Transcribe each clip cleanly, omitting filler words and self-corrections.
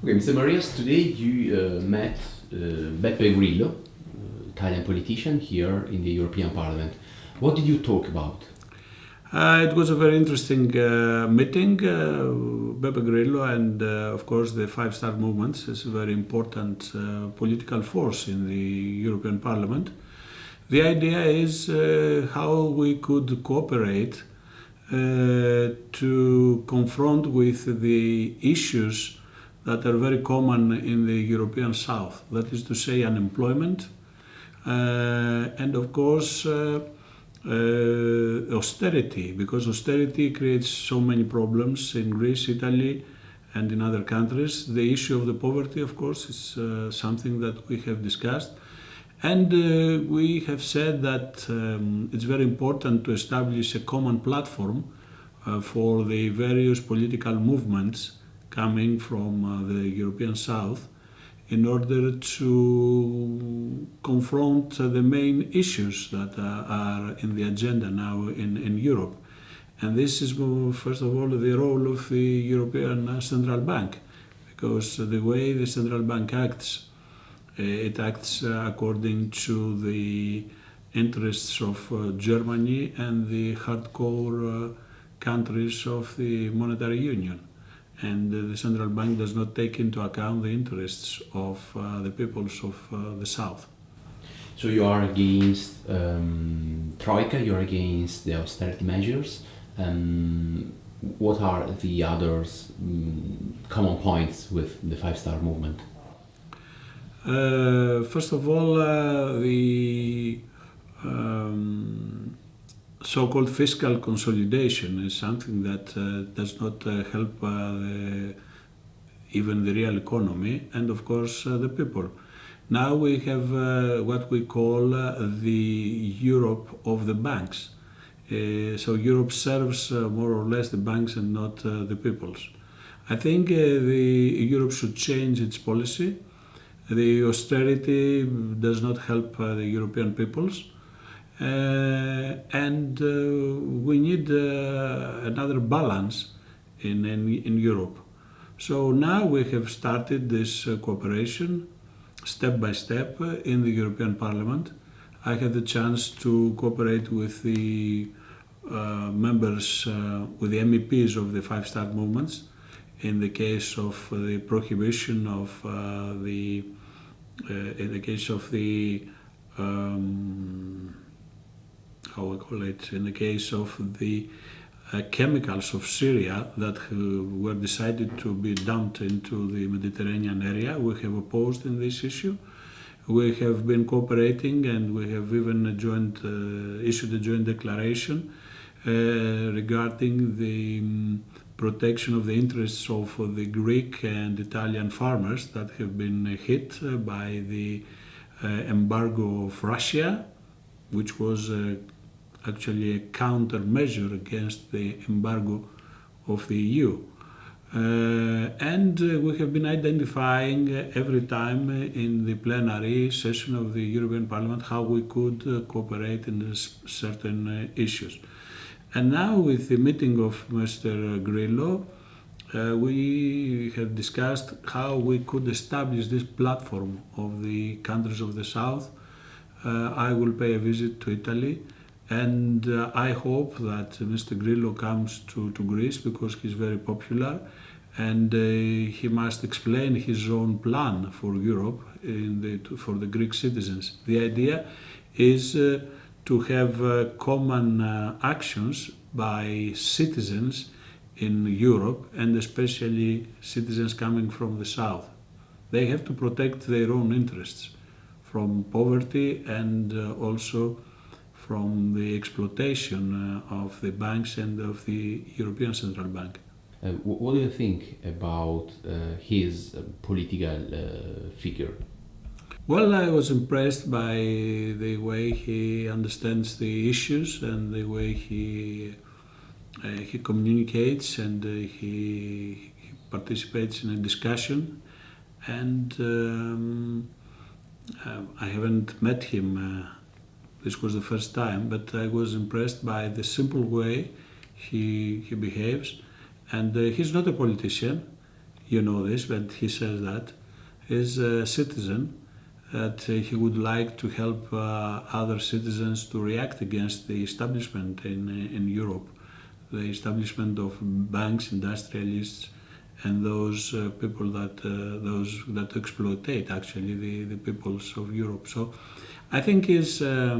Okay, Mr. Marias, today you met Beppe Grillo, Italian politician here in the European Parliament. What did you talk about? It was a very interesting meeting. Beppe Grillo and, of course, the Five Star Movement is a very important political force in the European Parliament. The idea is how we could cooperate to confront with the issues that are very common in the European South. That is to say, unemployment and, of course, austerity, because austerity creates so many problems in Greece, Italy, and in other countries. The issue of the poverty, of course, is something that we have discussed. And we have said that it's very important to establish a common platform for the various political movements coming from the European South in order to confront the main issues that are in the agenda now in Europe. And this is, first of all, the role of the European Central Bank, because the way the Central Bank acts, it acts according to the interests of Germany and the hardcore countries of the monetary union. And the central bank does not take into account the interests of the peoples of the South. So you are against Troika, you are against the austerity measures. What are the other common points with the Five Star Movement? First of all, the so-called fiscal consolidation is something that does not help even the real economy and, of course, the people. Now we have what we call the Europe of the banks. So Europe serves more or less the banks and not the peoples. I think Europe should change its policy. The austerity does not help the European peoples. And we need another balance in Europe. So now we have started this cooperation step by step in the European Parliament. I had the chance to cooperate with the members, with the MEPs of the Five Star Movements in the case of the prohibition of in the case of the in the case of the chemicals of Syria that were decided to be dumped into the Mediterranean area. We have opposed in this issue. We have been cooperating and we have even issued a joint declaration regarding the protection of the interests of the Greek and Italian farmers that have been hit by the embargo of Russia, which was actually a countermeasure against the embargo of the EU. And we have been identifying every time in the plenary session of the European Parliament how we could cooperate in certain issues. And now with the meeting of Mr. Grillo, we have discussed how we could establish this platform of the countries of the South. I will pay a visit to Italy, and I hope that Mr. Grillo comes to Greece because he's very popular, and he must explain his own plan for Europe for the Greek citizens. The idea is to have common actions by citizens in Europe, and especially citizens coming from the South. They have to protect their own interests from poverty and also from the exploitation of the banks and of the European Central Bank. What do you think about his political figure? Well, I was impressed by the way he understands the issues and the way he communicates and he participates in a discussion. And I haven't met him. This was the first time, but I was impressed by the simple way he behaves. And he's not a politician. you know this, but he says that, is a citizen that he would like to help other citizens to react against the establishment in Europe, the establishment of banks, industrialists, and those people that exploitate actually the peoples of Europe. So I think he's a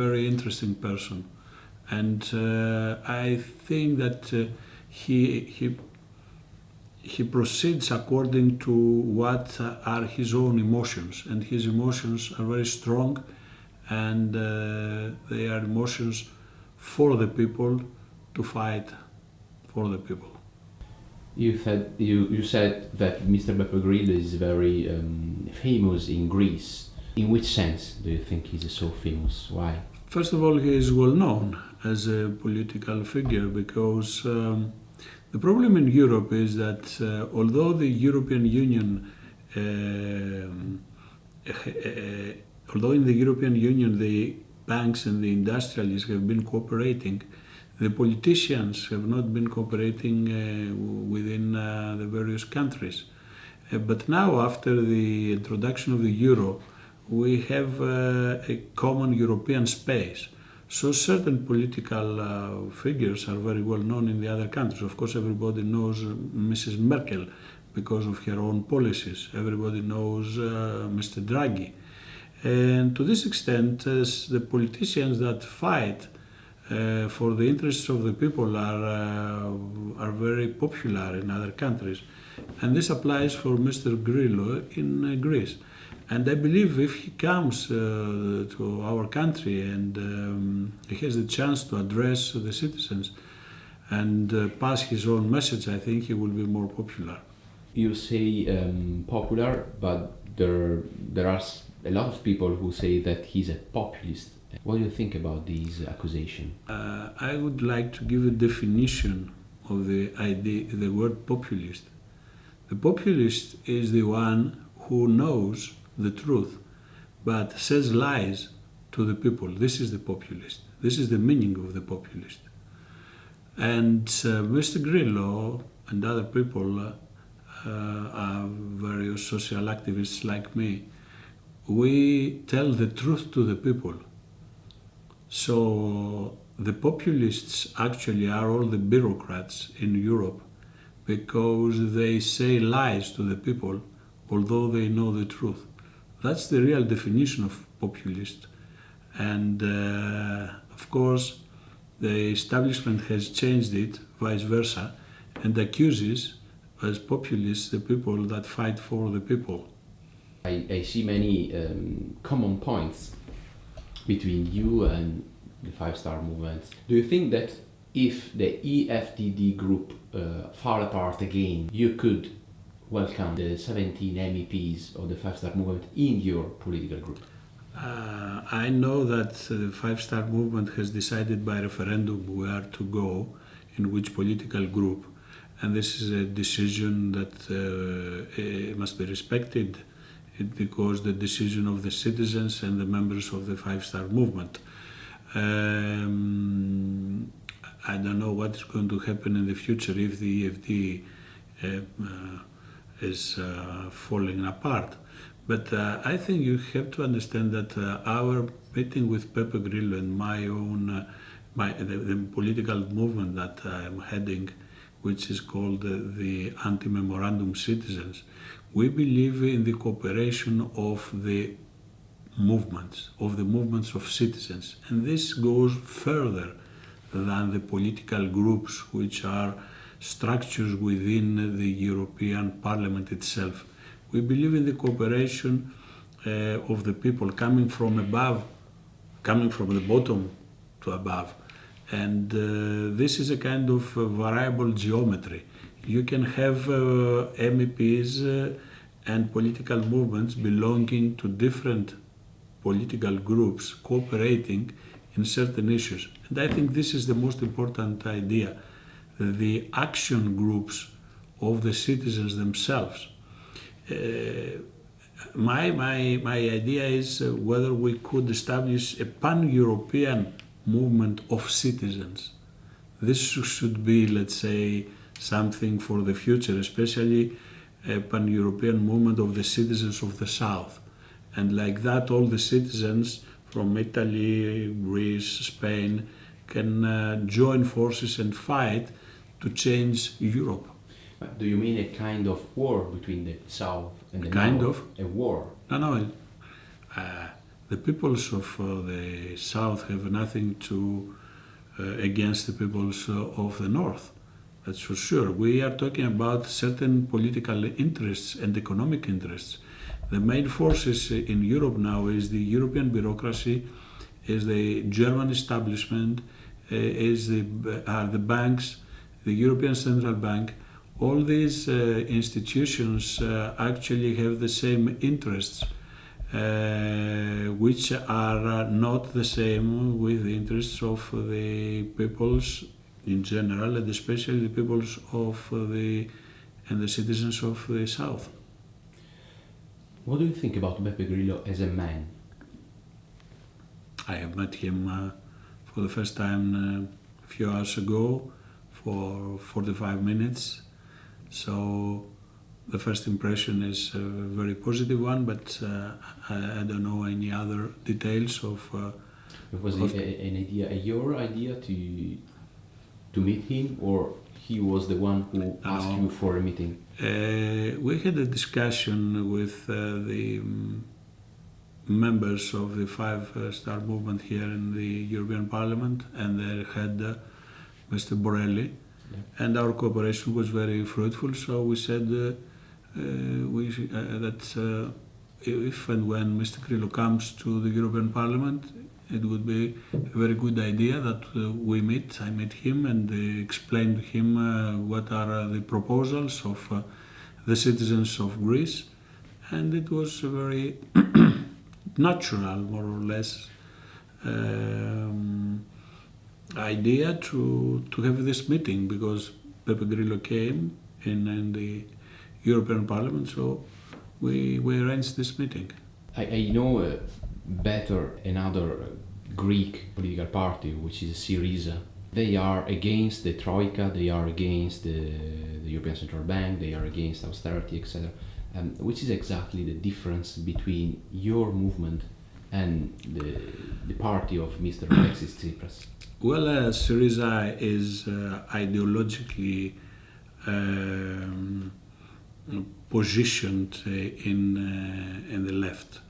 very interesting person, and I think that he proceeds according to what are his own emotions, and his emotions are very strong, and they are emotions for the people, to fight for the people. You said that Mr. Beppe Grillo is very famous in Greece. In which sense do you think he's so famous? Why? First of all, he is well known as a political figure because the problem in Europe is that although the European Union, although in the European Union the banks and the industrialists have been cooperating, the politicians have not been cooperating within the various countries. But now, after the introduction of the euro, we have a common European space. So certain political figures are very well known in the other countries. Of course, everybody knows Mrs. Merkel because of her own policies. Everybody knows Mr. Draghi. And to this extent, the politicians that fight for the interests of the people are very popular in other countries. And this applies for Mr. Grillo in Greece. And I believe if he comes to our country and he has the chance to address the citizens and pass his own message, I think he will be more popular. You say popular, but there are a lot of people who say that he's a populist. What do you think about these accusations? I would like to give a definition of the idea, the word populist. The populist is the one who knows the truth but says lies to the people. This is the populist. This is the meaning of the populist. And Mr. Grillo and other people, various social activists like me, we tell the truth to the people. So the populists actually are all the bureaucrats in Europe because they say lies to the people although they know the truth. That's the real definition of populist. And of course the establishment has changed it, vice versa, and accuses as populists the people that fight for the people. I see many common points between you and the five-star movement. Do you think that if the EFDD group fall apart again, you could welcome the 17 MEPs of the five-star movement in your political group? I know that the five-star movement has decided by referendum where to go, in which political group, and this is a decision that must be respected because the decision of the citizens and the members of the five-star movement. I don't know what is going to happen in the future if the EFD is falling apart. But I think you have to understand that our meeting with Beppe Grillo and my own, the political movement that I'm heading, which is called the anti-Memorandum citizens, we believe in the cooperation of the movements of citizens. And this goes further than the political groups, which are structures within the European Parliament itself. We believe in the cooperation of the people coming from above, coming from the bottom to above. And this is a kind of variable geometry. You can have MEPs and political movements belonging to different political groups cooperating in certain issues. And I think this is the most important idea, the action groups of the citizens themselves. My idea is whether we could establish a pan-European movement of citizens. This should be, let's say, something for the future, especially a pan-European movement of the citizens of the South. And like that, all the citizens from Italy, Greece, Spain can join forces and fight to change Europe. Do you mean a kind of war between the South and the Kind North? of. A war? No. The peoples of the South have nothing to against the peoples of the North. That's for sure. We are talking about certain political interests and economic interests. The main forces in Europe now is the European bureaucracy, is the German establishment, are the banks, the European Central Bank. All these institutions actually have the same interests, which are not the same with the interests of the peoples in general, and especially the peoples and the citizens of the South. What do you think about Beppe Grillo as a man? I have met him for the first time a few hours ago for 45 minutes. So the first impression is a very positive one, but I don't know any other details of... Was it your idea to meet him, or he was the one who asked you for a meeting? We had a discussion with the members of the Five-Star Movement here in the European Parliament and their head, Mr. Borrelli. Yeah. And our cooperation was very fruitful, so we said that if and when Mr. Grillo comes to the European Parliament, it would be a very good idea that we meet. I meet him and explain to him what are the proposals of the citizens of Greece, and it was a very natural, more or less, idea to have this meeting, because Beppe Grillo came in the European Parliament, so we arranged this meeting. I know better another Greek political party, which is Syriza. They are against the Troika, they are against the European Central Bank, they are against austerity, etc. Which is exactly the difference between your movement and the party of Mr. Alexis Tsipras? Well, Syriza is ideologically positioned in the left.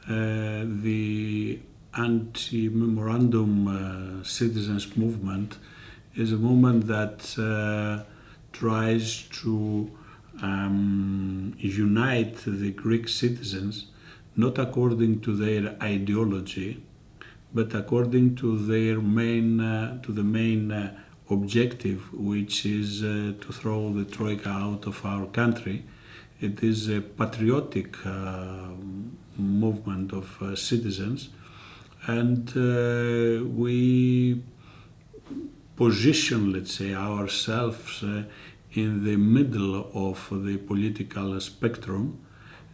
The anti-Memorandum citizens movement is a movement that tries to unite the Greek citizens, not according to their ideology, but according to their main objective, which is to throw the Troika out of our country. It is a patriotic movement of citizens, and we position, let's say, ourselves in the middle of the political spectrum,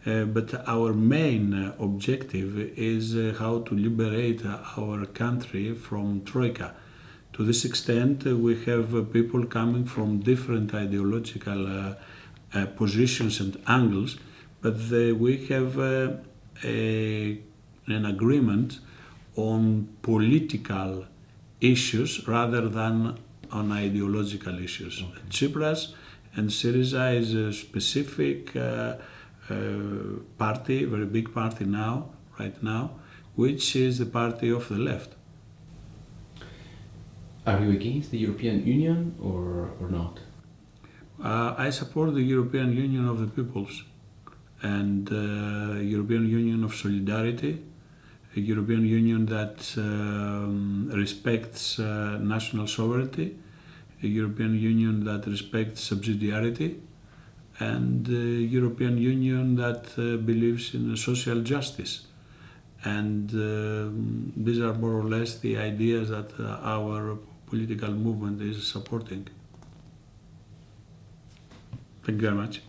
but our main objective is how to liberate our country from Troika. To this extent, we have people coming from different ideological positions and angles, but we have an agreement on political issues rather than on ideological issues. Okay. Tsipras and Syriza is a specific party, very big party now, right now, which is the party of the left. Are you against the European Union or not? I support the European Union of the peoples and European Union of solidarity, a European Union that respects national sovereignty, a European Union that respects subsidiarity, and a European Union that believes in social justice. And these are more or less the ideas that our political movement is supporting. Thank you very much.